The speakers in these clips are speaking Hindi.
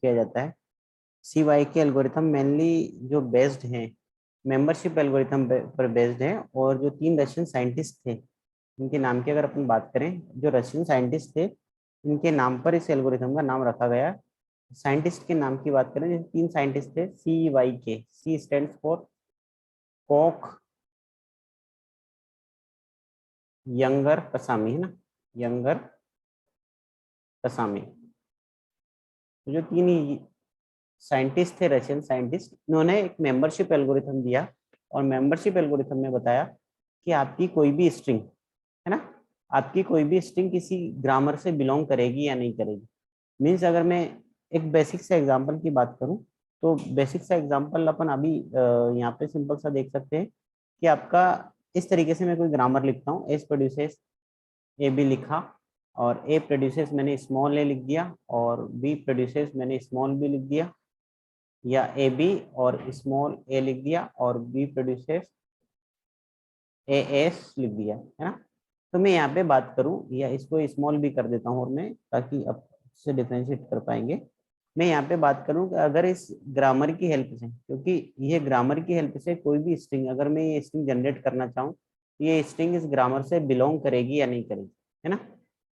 किया जाता है। CYK एल्गोरिथम मेनली जो बेस्ड है मेंबरशिप एल्गोरिथम पर बेस्ड है, और जो 3 रशियन साइंटिस्ट थे इनके नाम की अगर अपन बात करें, जो रशियन साइंटिस्ट थे इनके नाम पर इस एल्गोरिथम का नाम रखा गया। साइंटिस्ट के नाम की बात करें, जैसे 3 साइंटिस्ट थे, CYK, C stands for Cocke Younger Kasami, है ना, यंगर कसामी। तो जो 3 साइंटिस्ट थे, रशियन साइंटिस्ट, इन्होंने एक मेंबरशिप एल्गोरिथम दिया, और मेंबरशिप एल्गोरिथम में बताया कि आपकी कोई भी स्ट्रिंग, है ना, आपकी कोई भी स्ट्रिंग किसी ग्रामर से बिलोंग करेगी या नहीं करेगी। मीन्स अगर मैं एक बेसिक से एग्जांपल की बात करूं, तो बेसिक सा एग्जांपल अपन अभी यहाँ पे सिंपल सा देख सकते हैं कि आपका इस तरीके से मैं कोई ग्रामर लिखता हूँ, एस प्रोड्यूसेस ए बी लिखा, और ए प्रोड्यूसेस मैंने स्मॉल ए लिख दिया, और बी प्रोड्यूसेस मैंने स्मॉल बी लिख दिया, या ए बी और स्मॉल ए लिख दिया, और बी प्रोड्यूसेस ए एस लिख दिया, है ना। तो मैं यहाँ पे बात करूँ, या इसको स्मॉल भी कर देता हूँ और मैं, ताकि अब से डिफरेंशिएट कर पाएंगे। मैं यहाँ पे बात करूँ कि अगर इस ग्रामर की हेल्प से, क्योंकि ये ग्रामर की हेल्प से कोई भी स्ट्रिंग, अगर मैं ये स्ट्रिंग जनरेट करना चाहूँ, ये स्ट्रिंग इस ग्रामर से बिलोंग करेगी या नहीं करेगी, है ना,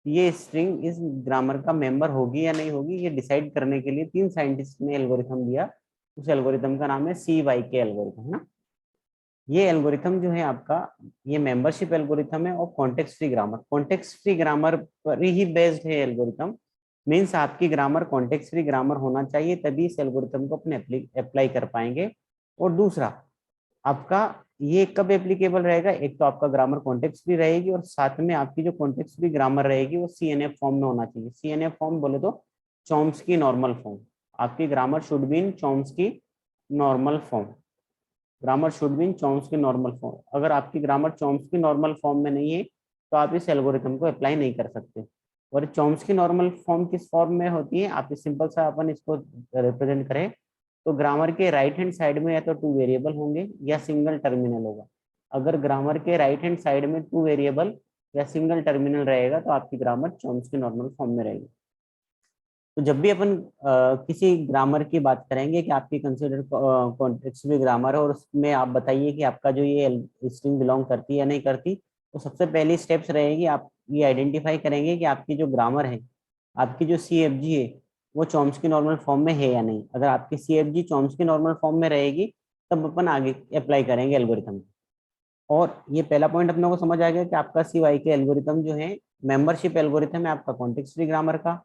ये स्ट्रिंग इस ग्रामर का मेंबर होगी या नहीं होगी, ये डिसाइड करने के लिए 3 साइंटिस्ट ने एल्गोरिथम दिया। उस एल्गोरिथम का नाम है CYK एल्गोरिथम, है ना। ये एल्गोरिथम जो है आपका, ये मेंबरशिप एल्गोरिथम है, और कॉन्टेक्स्ट फ्री ग्रामर पर ही बेस्ड है एल्गोरिथम। मीन्स आपकी ग्रामर कॉन्टेक्स्ट फ्री ग्रामर होना चाहिए, तभी इस एल्गोरिथम को अपने अप्लाई कर पाएंगे। और दूसरा, आपका ये कब एप्लीकेबल रहेगा, एक तो आपका ग्रामर कॉन्टेक्स्ट फ्री रहेगी, और साथ में आपकी जो कॉन्टेक्स्ट फ्री ग्रामर रहेगी वो CNF फॉर्म में होना चाहिए। CNF फॉर्म बोले तो चॉम्स्की नॉर्मल फॉर्म। आपकी grammar should be in Chomsky normal form. Grammar should be in Chomsky normal form. अगर आपकी ग्रामर चॉम्स्की नॉर्मल फॉर्म में नहीं है, तो आप इस एल्गोरिथम को अप्लाई नहीं कर सकते। और चॉम्स्की नॉर्मल फॉर्म किस फॉर्म में होती है, आप सिंपल सा अपन इसको रिप्रेजेंट करें, तो ग्रामर के राइट हैंड साइड में या तो 2 वेरिएबल होंगे या सिंगल टर्मिनल होगा। अगर ग्रामर के राइट हैंड साइड में 2 वेरिएबल या सिंगल टर्मिनल रहेगा, तो आपकी ग्रामर चॉम्स्की नॉर्मल फॉर्म में रहेगी। तो जब भी अपन किसी ग्रामर की बात करेंगे कि आपकी कंसिडर कॉन्टेक्स्ट फ्री ग्रामर है, और उसमें आप बताइए कि आपका जो ये स्ट्रिंग बिलोंग करती है या नहीं करती, तो सबसे पहली स्टेप्स रहेगी, आप ये आइडेंटिफाई करेंगे कि आपकी जो ग्रामर है, आपकी जो CFG है, वो चॉम्स्की नॉर्मल फॉर्म में है या नहीं। अगर आपकी CFG चॉम्स्की नॉर्मल फॉर्म में रहेगी, तब अपन आगे अप्लाई करेंगे एल्गोरिथम। और ये पहला पॉइंट अपने को समझ आ गया कि आपका CYK एल्गोरिथम जो है मेंबरशिप एल्गोरिथम है आपका कॉन्टेक्स्ट फ्री ग्रामर का।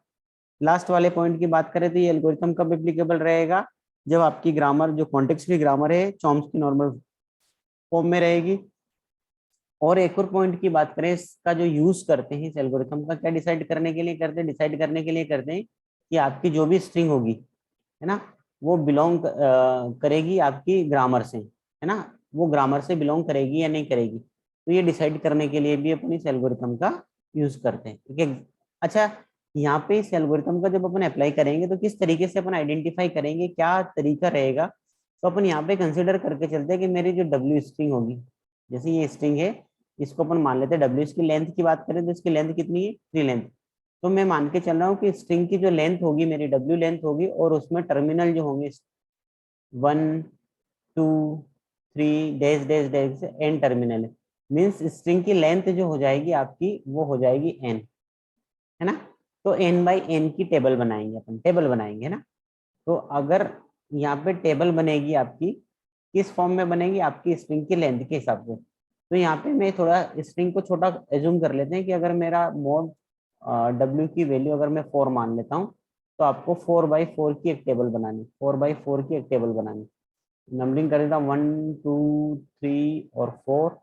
लास्ट वाले पॉइंट की बात करें तो ये एल्गोरिथम कब एप्लीकेबल रहेगा, जब आपकी ग्रामर जो कॉन्टेक्स्ट फ्री ग्रामर है चॉम्स्की नॉर्मल फॉर्म में रहेगी। और एक और पॉइंट की बात करें, इसका जो यूज करते हैं इस एल्गोरिथम का, क्या डिसाइड करने के लिए करते हैं, डिसाइड करने के लिए करते हैं कि आपकी जो भी स्ट्रिंग होगी, है ना, वो बिलोंग करेगी आपकी ग्रामर से, है ना, वो ग्रामर से बिलोंग करेगी या नहीं करेगी। तो ये डिसाइड करने के लिए भी अपन इस एल्गोरिथम का यूज करते हैं, ठीक है। अच्छा, यहाँ पे इस एल्गोरिथम का जब अपन अप्लाई करेंगे, तो किस तरीके से अपन आइडेंटिफाई करेंगे, क्या तरीका रहेगा, तो अपन यहाँ पे कंसिडर करके चलते हैं कि मेरी जो W स्ट्रिंग होगी, जैसे ये स्ट्रिंग है, इसको अपन मान लेते हैं W। इसकी लेंथ की बात करें तो इसकी लेंथ कितनी है, 3 लेंथ। तो मैं मान के चल रहा हूँ कि स्ट्रिंग की जो लेंथ होगी मेरी W लेंथ होगी, और उसमें टर्मिनल जो होंगे 1 2 3 dash dash dash N terminal है। मीन्स स्ट्रिंग की लेंथ जो हो जाएगी आपकी, वो हो जाएगी n, है ना। तो n/n की टेबल बनाएंगे, अपन टेबल बनाएंगे, है ना। तो अगर यहाँ पे टेबल बनेगी आपकी, किस फॉर्म में बनेगी, आपकी स्ट्रिंग की लेंथ के हिसाब से। तो यहाँ पे मैं थोड़ा स्ट्रिंग को छोटा एज्यूम कर लेते हैं कि अगर मेरा मोड W की वैल्यू अगर मैं 4 मान लेता हूँ, तो आपको 4/4 की एक टेबल बनानी, 4/4 की एक टेबल बनानी। नंबरिंग कर देता हूँ, 1 2 3 और 4।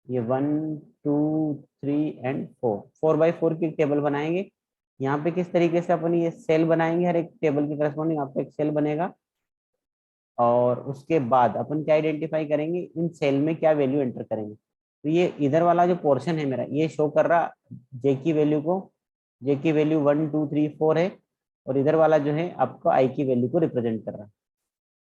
ये 1 2 3 एंड 4, 4/4 की एक टेबल बनाएंगे। यहाँ पे किस तरीके से अपन ये सेल बनाएंगे, हर एक टेबल के करस्पॉन्डिंग आपको एक सेल बनेगा, और उसके बाद अपन क्या आइडेंटिफाई करेंगे, इन सेल में क्या वैल्यू एंटर करेंगे। तो ये इधर वाला जो पोर्शन है मेरा, ये शो कर रहा जे की वैल्यू को, जे की वैल्यू 1 2 3 4 है, और इधर वाला जो है आपको आई की वैल्यू को रिप्रेजेंट कर रहा है।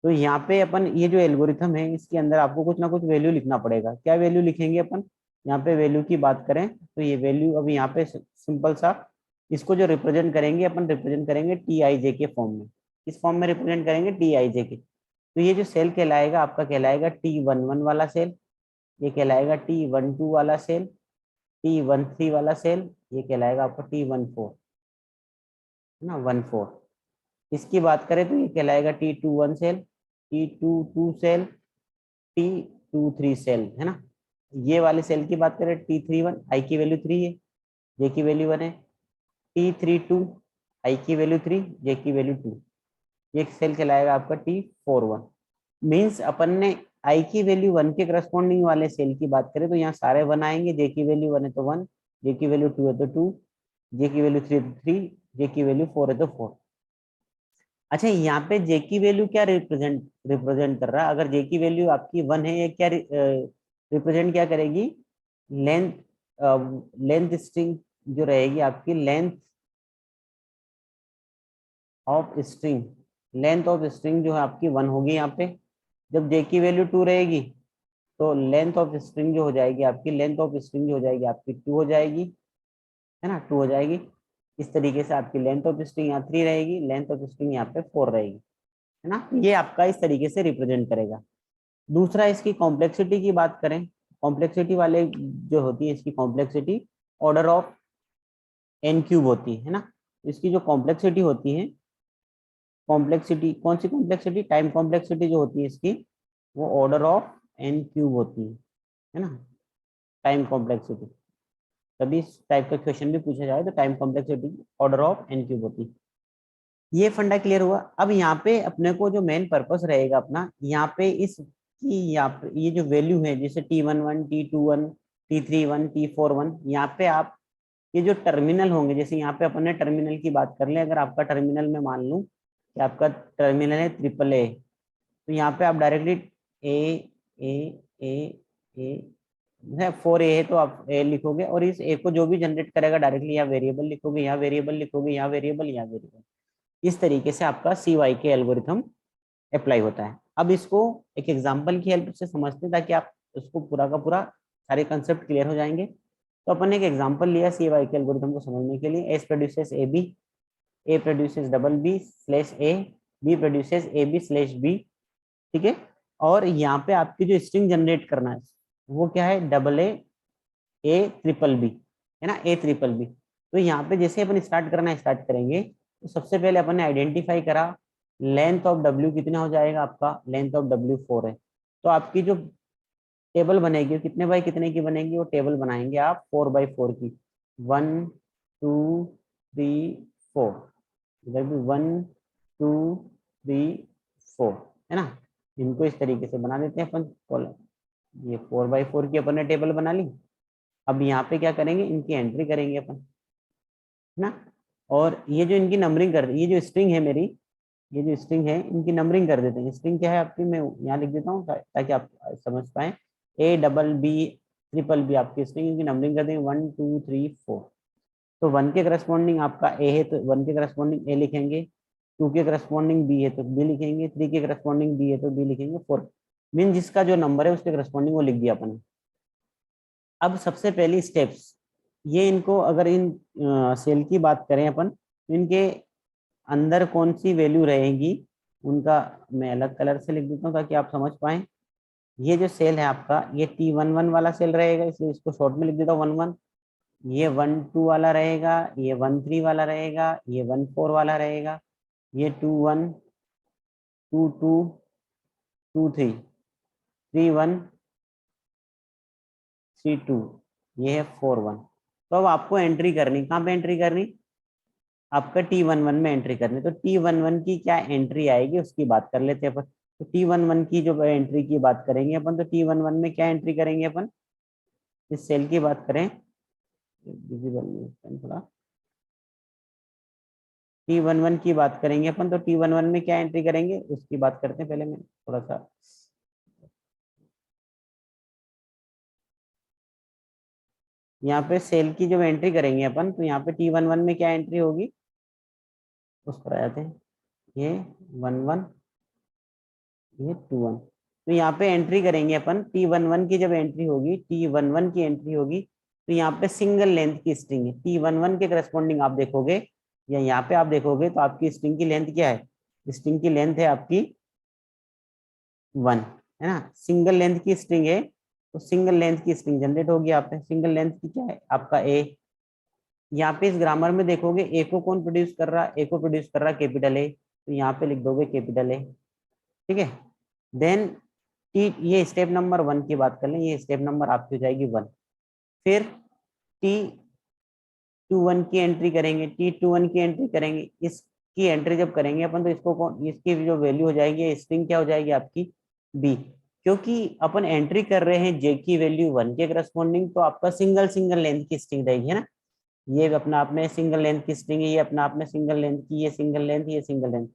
तो यहाँ पे अपन ये जो एल्गोरिथम है, इसके अंदर आपको कुछ ना कुछ वैल्यू लिखना पड़ेगा। क्या वैल्यू लिखेंगे अपन, यहाँ पे वैल्यू की बात करें तो ये वैल्यू अभी यहाँ पे सिंपल सा, इसको जो रिप्रेजेंट करेंगे अपन, रिप्रेजेंट करेंगे TIJ के फॉर्म में। किस फॉर्म में रिप्रेजेंट करेंगे, Tij के। तो ये जो सेल कहलाएगा आपका कहलाएगा T11 वाला सेल, ये कहलाएगा T12 वाला सेल, T13 वाला सेल, ये कहलाएगा आपका T14 है ना, 14। इसकी बात करें तो ये कहलाएगा T21 cell, T22 cell, T23 cell है ना। ये वाले सेल की बात करें T31 आई की वैल्यू 3 है, जे की वैल्यू 1 है। T32 आई की वैल्यू 3, जे की वैल्यू 2। ये सेल कहलाएगा आपका T41। मीन्स अपन ने आई की वैल्यू 1 के करस्पॉन्डिंग वाले सेल की बात करें तो यहाँ सारे 1 आएंगे, जे की वैल्यू 1 है तो 1, जे की वैल्यू 2 है तो 2, जे की वैल्यू 3 है तो 3, जे की वैल्यू 4 है तो 4। अच्छा, यहाँ पे जे की वैल्यू क्या रिप्रेजेंट कर रहा है, अगर जे की वैल्यू आपकी 1 है, ये क्या रिप्रेजेंट क्या करेगी, लेंथ, लेंथ स्ट्रिंग जो रहेगी आपकी, length of string, length of string जो है आपकी 1 होगी यहाँ पे। जब जे की वैल्यू 2 रहेगी तो लेंथ ऑफ स्ट्रिंग जो हो जाएगी आपकी, लेंथ ऑफ स्ट्रिंग जो हो जाएगी आपकी 2 हो जाएगी है ना, 2 हो जाएगी। इस तरीके से आपकी लेंथ ऑफ स्ट्रिंग यहाँ 3 रहेगी, लेंथ ऑफ स्ट्रिंग यहाँ पे 4 रहेगी है ना। ये आपका इस तरीके से रिप्रेजेंट करेगा। दूसरा, इसकी कॉम्प्लेक्सिटी की बात करें, कॉम्प्लेक्सिटी वाले जो होती है इसकी complexity order of n cube होती है ना। इसकी जो कॉम्प्लेक्सिटी होती है, कॉम्प्लेक्सिटी कौन सी कॉम्प्लेक्सिटी, टाइम कॉम्प्लेक्सिटी जो होती है इसकी, वो ऑर्डर ऑफ n क्यूब होती है ना, टाइम कॉम्प्लेक्सिटी। कभी इस टाइप का क्वेश्चन भी पूछा जाए तो time complexity order of n cube होती है। ये फंडा क्लियर हुआ। अब यहाँ पे अपने को जो मेन पर्पस रहेगा अपना, यहाँ पे इस की यहाँ पे ये जो वैल्यू है, जैसे T11, T21, T31, T41, यहाँ पे आप ये जो टर्मिनल होंगे, जैसे यहाँ पे अपन ने टर्मिनल की बात कर ले, अगर आपका टर्मिनल में मान लूं कि आपका टर्मिनल है AAA, तो यहाँ पे आप डायरेक्टली ए 4A है तो आप ए लिखोगे, और इस ए को जो भी जनरेट करेगा डायरेक्टली यहाँ वेरिएबल लिखोगे, यहाँ वेरिएबल लिखोगे, यहाँ वेरिएबल, यहाँ वेरिएबल। इस तरीके से आपका CYK एल्गोरिथम अप्लाई होता है। अब इसको एक एग्जांपल की हेल्प से समझते हैं ताकि आप उसको पूरा का पूरा सारे कंसेप्ट क्लियर हो जाएंगे। तो अपन ने एक एग्जांपल लिया CYK एल्गोरिथम को समझने के लिए, S produces A B, A produces double B slash A, B produces A B slash B, ठीक है। और यहाँ पे आपकी जो स्ट्रिंग जनरेट करना है वो क्या है, AA ए ट्रिपल बी है ना, ए ट्रिपल बी। तो यहाँ पे जैसे अपन स्टार्ट करेंगे तो सबसे पहले अपन ने आइडेंटिफाई करा लेंथ ऑफ W कितना हो जाएगा, आपका लेंथ ऑफ W 4 है। तो आपकी जो टेबल बनेगी वो कितने बाई कितने की बनेगी, वो टेबल बनाएंगे आप 4x4 की, 1 2 3 4, इधर भी 1 2 3 4 है ना। इनको इस तरीके से बना देते हैं अपन कॉलम। ये 4x4 की अपन ने टेबल बना ली। अब यहाँ पे क्या करेंगे, इनकी एंट्री करेंगे अपन है ना। और ये जो इनकी नंबरिंग कर, ये जो स्ट्रिंग है मेरी, ये जो स्ट्रिंग है इनकी नंबरिंग कर देते हैं। स्ट्रिंग क्या है आपकी, मैं यहाँ लिख देता हूँ ताकि आप समझ पाए। ABB ट्रिपल बी आपकी स्ट्रिंग, इनकी नंबरिंग कर देंगे 1 2 3 4। तो 1 के करस्पॉन्डिंग आपका ए है तो 1 के करस्पॉन्डिंग ए लिखेंगे, 2 के करस्पॉन्डिंग बी है तो बी लिखेंगे, 3 के करस्पॉन्डिंग बी है तो बी लिखेंगे, 4 मीन जिसका जो नंबर है उसके करस्पॉन्डिंग वो लिख दिया अपन। अब सबसे पहली स्टेप्स, ये इनको अगर इन सेल की बात करें अपन, तो इनके अंदर कौन सी वैल्यू रहेगी उनका मैं अलग कलर से लिख देता हूँ ताकि आप समझ पाए। ये जो सेल है आपका, ये T11 वाला सेल रहेगा, इसलिए इसको शॉर्ट में लिख देता हूँ 11। ये 1 2 वाला रहेगा, ये 1 3 वाला रहेगा, ये 1 4 वाला रहेगा, ये 2 1 2 2 2 3 3 1 3 2, ये है 4 1। तो अब आपको एंट्री करनी, कहाँ पे एंट्री करनी, आपका T11 में एंट्री करनी। तो T11 की क्या एंट्री आएगी उसकी बात कर लेते हैं अपन। तो T11 की जो एंट्री की बात करेंगे अपन, तो T11 में क्या एंट्री करेंगे अपन, इस सेल की बात करें, विजिबल नहीं थोड़ा, T11 की बात करेंगे अपन, तो T11 में क्या एंट्री करेंगे उसकी बात करते हैं। पहले मैं थोड़ा सा यहाँ पे सेल की जब एंट्री करेंगे अपन, तो यहाँ पे T11 में क्या एंट्री होगी उस पर आ जाते हैं। ये 1 1, ये 2 1। तो यहाँ पे एंट्री करेंगे अपन, T11 की जब एंट्री होगी, T11 की एंट्री होगी, तो यहाँ पे सिंगल लेंथ की स्ट्रिंग है। T11 के करस्पॉन्डिंग आप देखोगे या यहाँ पे आप देखोगे तो आपकी स्ट्रिंग की लेंथ क्या है, स्ट्रिंग की लेंथ है आपकी 1, है ना, सिंगल लेंथ की स्ट्रिंग है तो सिंगल लेंथ की स्ट्रिंग जनरेट होगी। आप सिंगल लेंथ की क्या है आपका ए। यहाँ पे इस ग्रामर में देखोगे ए को कौन प्रोड्यूस कर रहा है, ए को प्रोड्यूस कर रहा है कैपिटल ए, तो यहाँ पे लिख दोगे कैपिटल ए, ठीक है। देन टी, ये स्टेप नंबर 1 की बात कर लें, ये स्टेप नंबर आपकी हो जाएगी 1। फिर T21 की एंट्री करेंगे, T21 की एंट्री करेंगे, इसकी एंट्री जब करेंगे अपन तो इसको कौन, इसकी जो वैल्यू हो जाएगी स्ट्रिंग क्या हो जाएगी आपकी बी, क्योंकि अपन एंट्री कर रहे हैं जे की वैल्यू 1 के करस्पॉन्डिंग, तो आपका सिंगल सिंगल लेंथ की स्ट्रिंग रहेगी, है ना। ये अपना आप में सिंगल लेंथ की स्ट्रिंग है, ये अपना आप में सिंगल लेंथ की, ये सिंगल लेंथ, ये सिंगल लेंथ।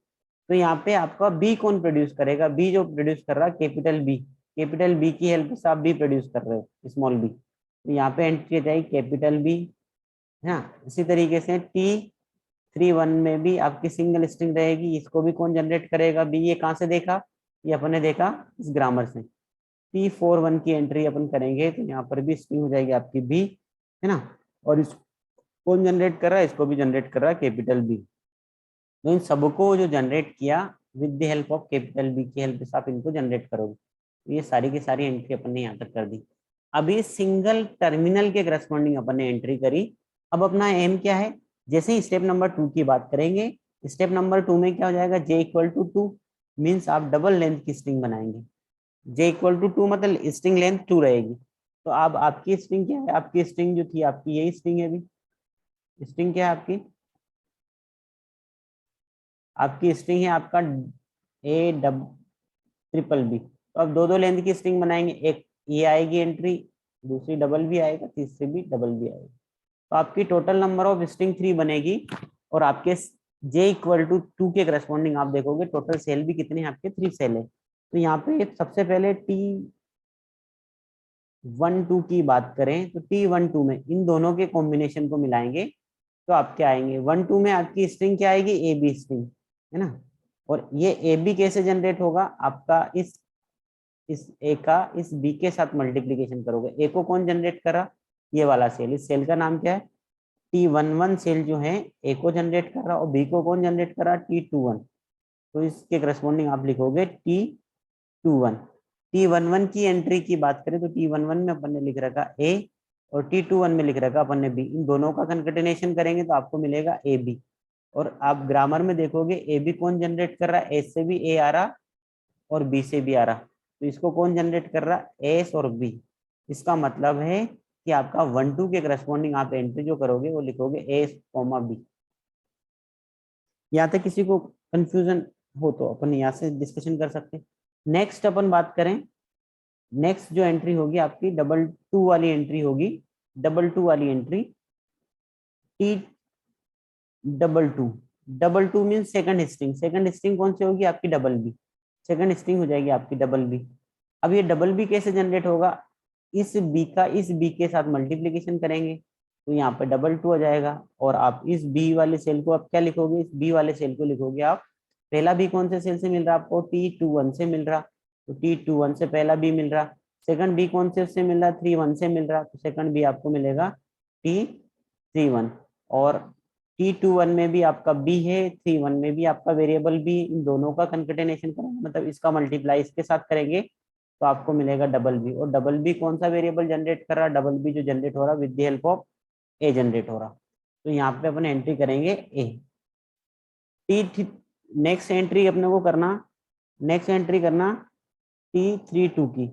तो यहाँ पे आपका बी कौन प्रोड्यूस करेगा, बी जो प्रोड्यूस कर रहा है कैपिटल बी की हेल्प से आप बी प्रोड्यूस कर रहे हो स्मॉल बी, तो यहाँ पे एंट्री आ जाएगी कैपिटल बी, है ना। इसी तरीके से T31 में भी आपकी सिंगल स्ट्रिंग रहेगी, इसको भी कौन जनरेट करेगा बी। ये कहाँ से देखा, ये अपन ने देखा इस ग्रामर से। T41 की एंट्री अपन करेंगे तो यहाँ पर भी स्ट्रिंग हो जाएगी आपकी बी, है ना। और इस कौन जनरेट कर रहा है, इसको भी जनरेट कर रहा है कैपिटल बी। तो इन सबको जो जनरेट किया with the help of capital B की हेल्प से आप इनको जनरेट करोगे। तो ये सारी की सारी एंट्री अपन ने यहाँ तक कर दी। अभी सिंगल टर्मिनल के करस्पॉन्डिंग अपन ने एंट्री करी। अब अपना एम क्या है, जैसे ही स्टेप नंबर 2 की बात करेंगे, स्टेप नंबर 2 में क्या हो जाएगा, जे इक्वल टू 2 मीन्स आप डबल लेंथ की स्ट्रिंग बनाएंगे। जे इक्वल टू 2 मतलब स्ट्रिंग लेंथ 2 रहेगी। तो अब आपकी स्ट्रिंग क्या है, आपकी स्ट्रिंग जो थी आपकी यही स्ट्रिंग है। अभी स्ट्रिंग क्या है आपकी स्ट्रिंग है आपका ए डब ट्रिपल बी। तो अब दो दो लेंथ की स्ट्रिंग बनाएंगे, एक ये आएगी एंट्री, दूसरी डबल भी आएगा, तीसरी भी डबल भी आएगी। तो आपकी टोटल नंबर ऑफ स्ट्रिंग 3 बनेगी। और आपके जे इक्वल टू 2 के करस्पॉन्डिंग आप देखोगे टोटल सेल भी कितने हैं आपके 3 सेल है। तो यहाँ पे सबसे पहले T12 की बात करें तो T12 में इन दोनों के कॉम्बिनेशन को मिलाएंगे तो आपके आएंगे 1-2 में आपकी स्ट्रिंग क्या आएगी, ए बी स्ट्रिंग, है ना। और ये ए बी कैसे जनरेट होगा आपका, इस ए का इस बी के साथ मल्टीप्लीकेशन करोगे। ए को कौन जनरेट करा, ये वाला सेल, इस सेल का नाम क्या है T11 सेल जो है ए को जनरेट कर रहा और बी को कौन जनरेट कर रहा T21। तो इसके करस्पॉन्डिंग आप लिखोगे T21। T11 की एंट्री की बात करें तो T11 में अपन ने लिख रखा ए और T21 में लिख रखा अपन ने बी। इन दोनों का कंकेटेनेशन करेंगे तो आपको मिलेगा ए बी। और आप ग्रामर में देखोगे ए बी कौन जनरेट कर रहा है, एस से भी ए आ रहा और बी से भी आ रहा, तो इसको कौन जनरेट कर रहा है, एस और बी। इसका मतलब है कि आपका 1-2 के करस्पॉन्डिंग आप एंट्री जो करोगे वो लिखोगे एस कॉमा बी। यहाँ तक किसी को कंफ्यूजन हो तो अपन यहाँ से डिस्कशन कर सकते हैं। नेक्स्ट अपन बात करें, नेक्स्ट जो एंट्री होगी आपकी 2-2 वाली एंट्री होगी। 2-2 वाली entry T22 mean second string. Second string कौन सी होगी आपकी डबल बी, सेकंड स्ट्रिंग हो जाएगी आपकी डबल बी। अब ये डबल बी कैसे जनरेट होगा, इस बी का इस बी के साथ मल्टीप्लीकेशन करेंगे तो यहाँ पे 2-2 आ जाएगा। और आप इस बी वाले सेल को आप क्या लिखोगे, इस बी वाले सेल को लिखोगे आप, पहला बी कौन से सेल से मिल रहा है आपको, T21 से मिल रहा, तो T21 से पहला बी मिल रहा। सेकंड बी कौन से उससे मिल रहा, 3-1 से मिल रहा, तो सेकंड बी आपको मिलेगा T31। और T21 में भी आपका बी है, 3-1 में भी आपका वेरिएबल बी, इन दोनों का कंकेटेनेशन करेंगे मतलब इसका मल्टीप्लाई इसके साथ करेंगे तो आपको मिलेगा डबल बी। और डबल बी कौन सा वेरिएबल जनरेट कर रहा, डबल बी जो जनरेट हो रहा with the help of A generate हो रहा। तो यहाँ पे अपन एंट्री करेंगे ए। नेक्स्ट एंट्री अपने को करना, नेक्स्ट एंट्री करना T32 की।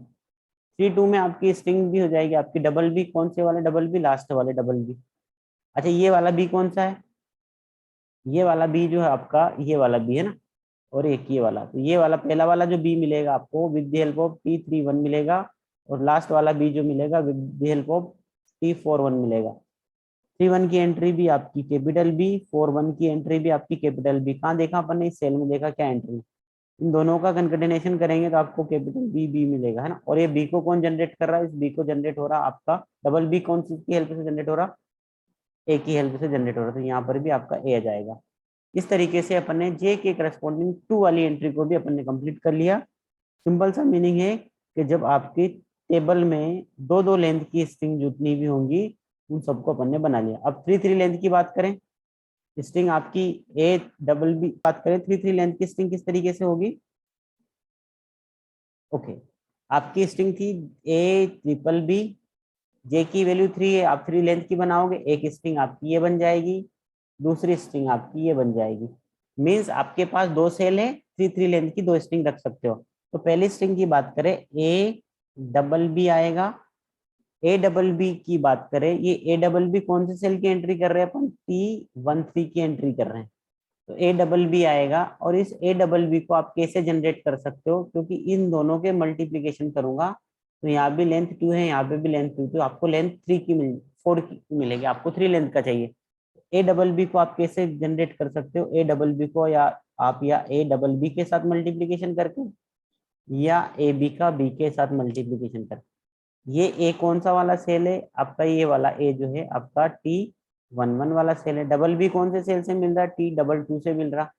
32 में आपकी स्ट्रिंग भी हो जाएगी आपकी डबल बी, कौन से वाले डबल बी, लास्ट वाले डबल बी। अच्छा ये वाला बी कौन सा है, ये वाला बी जो है आपका ये वाला बी है ना, और एक ये वाला, तो ये वाला पहला वाला जो बी मिलेगा आपको with the help of T31 मिलेगा। और लास्ट वाला बी जो मिलेगा with the help of T41 मिलेगा। 3-1 की एंट्री भी आपकी कैपिटल बी, 4-1 की एंट्री भी आपकी कैपिटल बी। कहाँ देखा अपन ने, इस सेल में देखा क्या एंट्री, इन दोनों का कंकेटेनेशन करेंगे तो आपको कैपिटल बी बी मिलेगा, है ना। और ये बी को कौन जनरेट कर रहा है, इस बी को जनरेट हो रहा आपका डबल बी, कौन सी की हेल्प से जनरेट हो रहा, ए की हेल्प से जनरेट हो रहा, तो यहाँ पर भी आपका ए आ जाएगा। इस तरीके से अपन ने जे के करस्पॉन्डिंग 2 वाली एंट्री को भी अपन ने कंप्लीट कर लिया। सिंपल सा मीनिंग है कि जब आपकी टेबल में 2-2 लेंथ की स्ट्रिंग जितनी भी होंगी उन सबको अपन ने बना लिया। अब 3-3 लेंथ की बात करें स्ट्रिंग आपकी ए डबल बी बात करें, 3 3 लेंथ की स्ट्रिंग किस तरीके से होगी? ओके, आपकी स्ट्रिंग थी ए ट्रिपल बी, जे की वैल्यू 3 है, आप 3 लेंथ की बनाओगे, एक स्ट्रिंग आपकी ये बन जाएगी, दूसरी स्ट्रिंग आपकी ये बन जाएगी। मींस आपके पास 2 सेल है, 3 3 लेंथ की 2 स्ट्रिंग रख सकते हो। तो पहली स्ट्रिंग की बात करें, ए डबल बी आएगा। ए डबल बी की बात करें, ये ए डबल बी कौन से सेल की एंट्री कर रहे हैं अपन? T13 की एंट्री कर रहे हैं। तो ए डबल बी आएगा, और इस ए डबल बी को आप कैसे जनरेट कर सकते हो? क्योंकि इन दोनों के मल्टीप्लीकेशन करूंगा, तो यहाँ भी लेंथ 2 है, यहाँ पे भी लेंथ 2, तो आपको लेंथ 3 की 4 की मिलेगी, आपको 3 लेंथ का चाहिए। ए डबल बी को आप कैसे जनरेट कर सकते हो? ए डबल बी को या ए डबल बी के साथ मल्टीप्लीकेशन करके, या ए बी का बी के साथ मल्टीप्लीकेशन करके। ये ए कौन सा वाला सेल है आपका? ये वाला ए जो है आपका T11 वाला सेल है। डबल बी कौन से सेल से मिल रहा है? T22 से मिल रहा,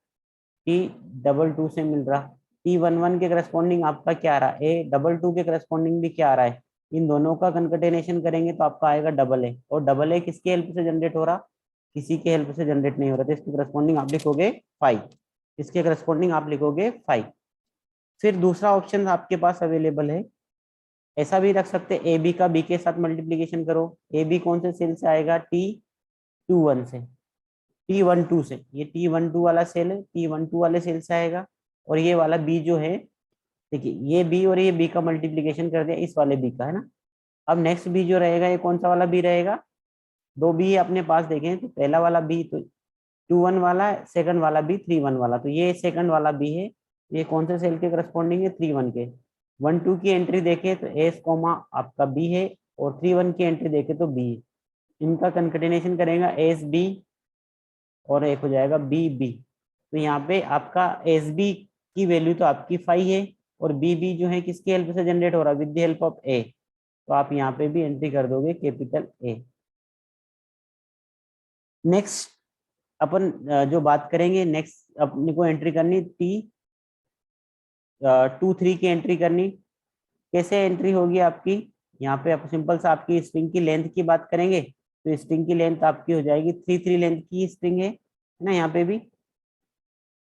T22 से मिल रहा। T11 के करस्पॉन्डिंग आपका क्या आ रहा है? A22 के करस्पॉन्डिंग भी क्या आ रहा है? इन दोनों का कंकटेनेशन करेंगे तो आपका आएगा डबल ए, और डबल ए किसकी हेल्प से जनरेट हो रहा? किसी के हेल्प से जनरेट नहीं हो रहा, तो इसके करस्पॉन्डिंग आप लिखोगे 5, इसके करस्पॉन्डिंग आप लिखोगे 5। फिर दूसरा ऑप्शन आपके पास अवेलेबल है, ऐसा भी रख सकते हैं, ए बी का बी के साथ मल्टीप्लीकेशन करो। ए बी कौन से सेल से आएगा? T21 से, T12 से, ये T12 वाला सेल है, T12 वाले सेल से आएगा। और ये वाला बी जो है, देखिए ये बी और ये बी का मल्टीप्लीकेशन कर दिया इस वाले बी का, है ना। अब नेक्स्ट बी जो रहेगा, ये कौन सा वाला बी रहेगा? 2 बी अपने पास देखें तो पहला वाला बी तो 2 1 वाला, सेकंड वाला बी 3 1 वाला, तो ये सेकंड वाला बी है, ये कौन से सेल के करस्पॉन्डिंग है? 3 1 के। 1 2 की एंट्री देखे तो एस कॉमा आपका बी है, और 3 1 की एंट्री देखे तो बी है। इनका कंकेटेनेशन करेगा एस बी, और एक हो जाएगा बी बी। तो यहाँ पे आपका एस बी की वैल्यू तो आपकी 5 है, और बी बी जो है किसकी हेल्प से जनरेट हो रहा है? विद द हेल्प ऑफ ए। तो आप यहाँ पे भी एंट्री कर दोगे कैपिटल ए। नेक्स्ट अपन जो बात करेंगे, नेक्स्ट अपने को एंट्री करनी T23 की एंट्री करनी। कैसे एंट्री होगी आपकी? यहाँ पे आप सिंपल सा आपकी स्ट्रिंग की लेंथ की बात करेंगे, तो स्ट्रिंग की लेंथ आपकी हो जाएगी 3 3 लेंथ की स्ट्रिंग है ना यहाँ पे भी।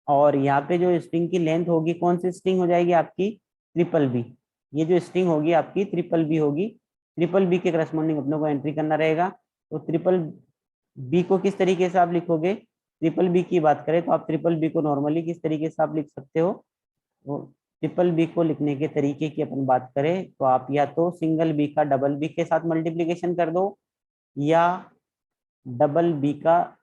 और यहाँ पे जो स्ट्रिंग की लेंथ होगी, कौन सी स्ट्रिंग हो जाएगी आपकी? Triple B. ये जो स्ट्रिंग होगी आपकी ट्रिपल बी होगी। ट्रिपल बी के करस्पॉन्डिंग अपने को एंट्री करना रहेगा। तो ट्रिपल बी को किस तरीके से आप लिखोगे? ट्रिपल बी की बात करें तो आप ट्रिपल बी को नॉर्मली किस तरीके से आप लिख सकते हो? तो ट्रिपल बी को लिखने के तरीके की अपन बात करें तो आप या तो सिंगल बी का डबल बी के साथ मल्टीप्लीकेशन कर दो, या डबल बी का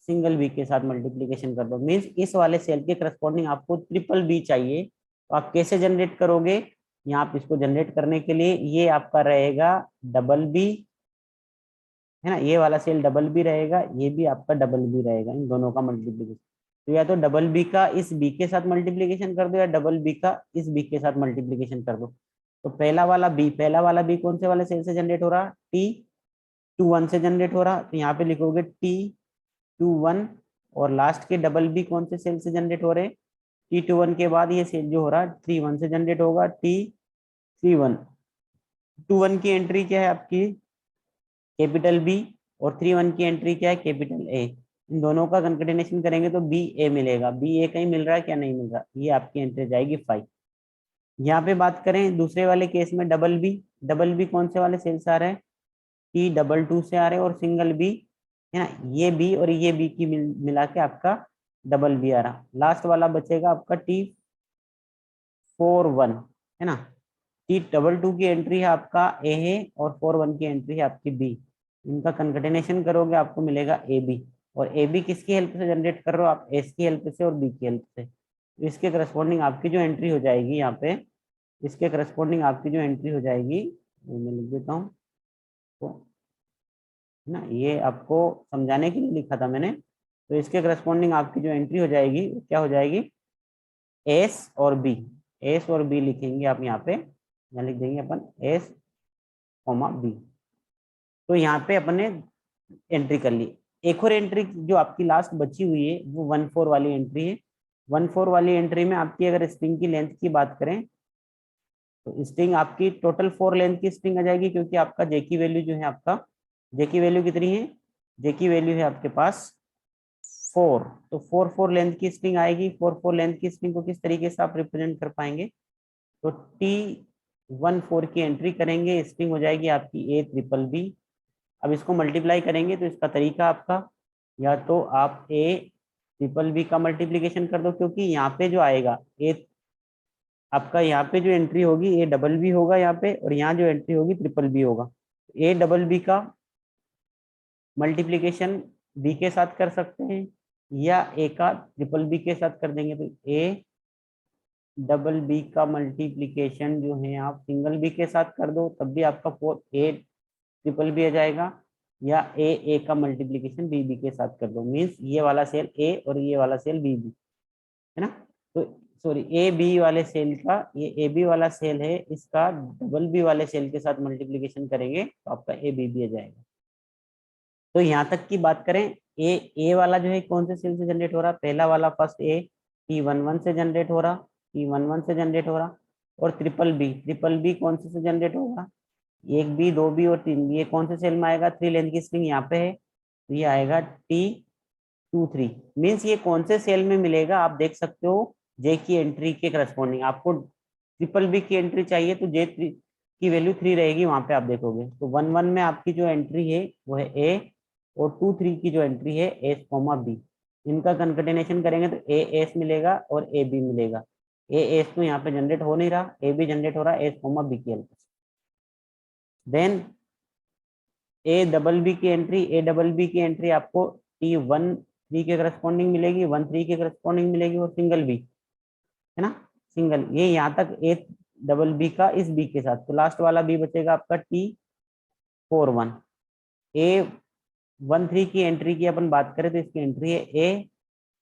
सिंगल बी के साथ मल्टीप्लीकेशन कर दो। मीन्स इस वाले सेल के करस्पॉन्डिंग आपको ट्रिपल बी चाहिए, तो आप कैसे जनरेट करोगे? यहाँ आप इसको जनरेट करने के लिए ये आपका रहेगा डबल बी, है ना, ये वाला सेल डबल बी रहेगा, ये भी आपका डबल बी रहेगा, इन दोनों का मल्टीप्लीकेशन। तो या तो डबल बी का इस बी के साथ मल्टीप्लीकेशन कर दो, या डबल बी का इस बी के साथ मल्टीप्लीकेशन कर दो। तो पहला वाला बी कौन से वाले सेल से जनरेट हो रहा? T21 से जनरेट हो रहा, तो यहाँ पे लिखोगे T21। और लास्ट के डबल बी कौन से सेल से जनरेट हो रहे? T21 के बाद ये सेल जो हो रहा है 3 1 से जनरेट होगा, T31। 2 1 की एंट्री क्या है आपकी? Capital B. और 3 1 की एंट्री क्या है? Capital A. इन दोनों का कंकेटेनेशन करेंगे तो बी ए मिलेगा। बी ए कहीं मिल रहा है क्या? नहीं मिल रहा, ये आपकी एंट्री जाएगी 5। यहाँ पे बात करें दूसरे वाले केस में, डबल बी कौन से वाले सेल से आ रहे हैं? T22 से आ रहे हैं, और सिंगल बी, है ना, ये बी और ये बी की मिला के आपका डबल बी आ रहा। लास्ट वाला बचेगा आपका T41, है ना। T22 की एंट्री है आपका ए है, और 41 की एंट्री है आपकी बी। इनका कंकेटेनेशन करोगे आपको मिलेगा ए बी। और ए बी किसकी हेल्प से जनरेट कर रहे हो आप? एस की हेल्प से और बी की हेल्प से। तो इसके करस्पॉन्डिंग आपकी जो एंट्री हो जाएगी यहाँ पे, इसके करस्पॉन्डिंग आपकी जो एंट्री हो जाएगी, मैं लिख देता हूँ तो, ना, ये आपको समझाने के लिए लिखा था मैंने। तो इसके करस्पॉन्डिंग आपकी जो एंट्री हो जाएगी क्या हो जाएगी? एस और बी। एस और बी लिखेंगे आप यहाँ पे, यहाँ लिख देंगे अपन एस कॉमा बी। तो यहाँ पे अपने एंट्री कर ली। एक और एंट्री जो आपकी लास्ट बची हुई है वो 1 4 वाली एंट्री है। 1 4 वाली एंट्री में आपकी अगर स्ट्रिंग की लेंथ की बात करें, तो स्ट्रिंग आपकी टोटल 4 लेंथ की स्ट्रिंग आ जाएगी, क्योंकि आपका जे की वैल्यू जो है, आपका जे की वैल्यू कितनी है? जे की वैल्यू है आपके पास 4, तो 4 लेंथ की स्ट्रिंग आएगी। 4 लेंथ की स्ट्रिंग को किस तरीके से आप रिप्रेजेंट कर पाएंगे, तो T14 की एंट्री करेंगे, स्ट्रिंग हो जाएगी आपकी A BBB। अब इसको मल्टीप्लाई करेंगे तो इसका तरीका आपका, या तो आप A BBB का मल्टीप्लीकेशन कर दो, क्योंकि यहाँ पे जो आएगा आपका यहाँ पे जो एंट्री होगी A BB होगा यहाँ पे, और यहाँ जो एंट्री होगी BBB होगा। A BB का मल्टीप्लीकेशन B के साथ कर सकते हैं, या A का BBB के साथ कर देंगे, तो A BB का मल्टीप्लीकेशन जो है आप सिंगल B के साथ कर दो, तब भी आपका A BBB आ जाएगा, या A का मल्टीप्लीकेशन BB के साथ कर दो, मीन्स ये वाला सेल A और ये वाला सेल BB है ना। तो सॉरी, AB वाले सेल का, ये AB वाला सेल है, इसका BB वाले सेल के साथ मल्टीप्लीकेशन करेंगे तो आपका ABB आ जाएगा। तो यहाँ तक की बात करें, ए वाला जो है कौन से सेल से जनरेट हो रहा, पहला वाला फर्स्ट ए T11 से जनरेट हो रहा, T11 से जनरेट हो रहा। और ट्रिपल बी कौन से जनरेट होगा, 1B 2B और 3B, ये कौन से सेल में आएगा, 3 लेंथ की स्ट्रिंग यहाँ पे है, तो ये आएगा T23। मीन्स ये कौन से सेल में मिलेगा आप देख सकते हो, जे की एंट्री के करस्पॉन्डिंग। आपको ट्रिपल बी की एंट्री चाहिए तो जे की वैल्यू 3 रहेगी, वहां पे आप देखोगे तो 1 1 में आपकी जो एंट्री है वो है ए, और 2 3 की जो एंट्री है S, B। इनका कंकटेनेशन करेंगे तो AS मिलेगा और AB मिलेगा। AS तो यहाँ पे जनरेट हो नहीं रहा, AB जनरेट हो रहा है S, B की हेल्प से। देन A BB की एंट्री आपको T13 के करस्पॉन्डिंग मिलेगी, 13 के करस्पॉन्डिंग मिलेगी, और सिंगल B है ना, सिंगल, ये यहाँ तक A BB का इस B के साथ। तो लास्ट वाला B बचेगा आपका T41। A13 की एंट्री की अपन बात करें तो इसकी एंट्री है A,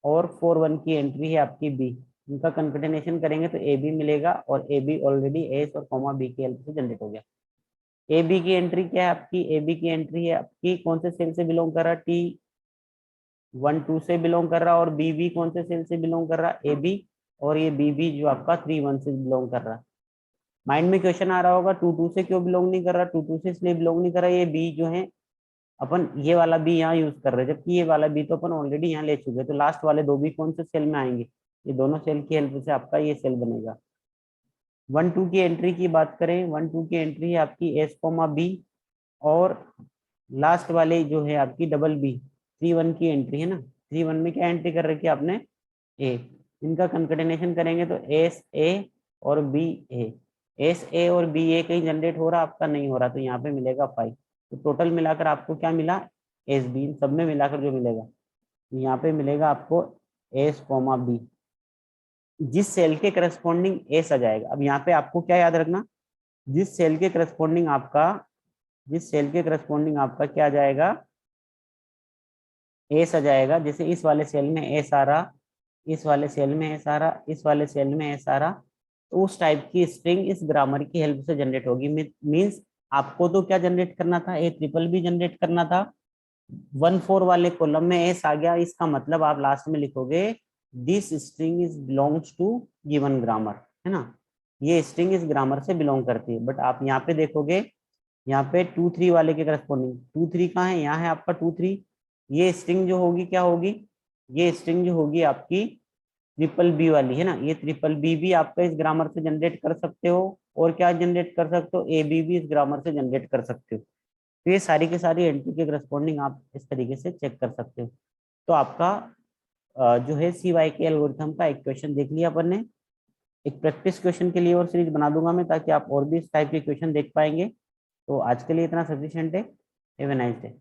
और 41 की एंट्री है आपकी B। इनका कंकटेनेशन करेंगे तो AB मिलेगा, और AB ऑलरेडी S और B की हेल्प से जनरेट हो गया। AB की एंट्री क्या है आपकी, AB की एंट्री है आपकी कौन से सेल से बिलोंग कर रहा है, T12 से बिलोंग कर रहा है, और BB कौन से सेल से बिलोंग कर रहा है, AB, और ये BB जो आपका 31 से बिलोंग कर रहा है। माइंड में क्वेश्चन आ रहा होगा 22 से क्यों बिलोंग नहीं कर रहा, 22 से इसलिए बिलोंग नहीं कर रहा, ये B जो है अपन ये वाला बी यहाँ यूज कर रहे हैं, जबकि ये वाला बी तो अपन ऑलरेडी यहाँ ले चुके हैं। तो लास्ट वाले दो भी कौन से सेल में आएंगे, ये दोनों सेल की हेल्प से आपका ये सेल बनेगा। 1 2 की एंट्री की बात करें, 1 2 की एंट्री है आपकी S, B, और लास्ट वाले जो है आपकी BB 3 1 की एंट्री है ना। 3 1 में क्या एंट्री कर रखी है आपने, A। इनका कंकटेनेशन करेंगे तो SA और BA, SA और BA कहीं जनरेट हो रहा आपका, नहीं हो रहा, तो यहाँ पे मिलेगा 5। तो टोटल मिलाकर आपको क्या मिला, SB, इन सब में मिलाकर जो मिलेगा यहाँ पे मिलेगा आपको S, B। जिस सेल के करस्पॉन्डिंग S आ जाएगा, अब यहाँ पे आपको क्या याद रखना, जिस सेल के करस्पॉन्डिंग आपका क्या आ जाएगा, S आ जाएगा। जैसे इस वाले सेल में S आ रहा, इस वाले सेल में S आ रहा, इस वाले सेल में S आ रहा, तो उस टाइप की स्ट्रिंग इस ग्रामर की हेल्प से जनरेट होगी। मीन्स आपको तो क्या जनरेट करना था, A BBB जनरेट करना था। 1 4 वाले कॉलम में S आ गया, इसका मतलब आप लास्ट में लिखोगे this string is belongs to given grammar, है ना, ये स्ट्रिंग इस ग्रामर से बिलोंग करती है। बट आप यहाँ पे देखोगे, यहाँ पे 2 3 वाले के करस्पॉन्डिंग 2 3 कहाँ है, यहाँ है आपका 2 3। ये स्ट्रिंग जो होगी क्या होगी, ये स्ट्रिंग जो होगी आपकी BBB वाली है ना, ये BBB भी आपका इस ग्रामर से जनरेट कर सकते हो, और क्या जनरेट कर सकते हो, AB भी इस ग्रामर से जनरेट कर सकते हो। तो ये सारी की सारी एंट्री के करस्पॉन्डिंग आप इस तरीके से चेक कर सकते हो। तो आपका जो है CYK एल्गोरिथम का एक क्वेश्चन देख लिया अपन ने। एक प्रैक्टिस क्वेश्चन के लिए और सीरीज बना दूंगा मैं, ताकि आप और भी इस टाइप के क्वेश्चन देख पाएंगे। तो आज के लिए इतना सफिशिएंट है। Have a nice day.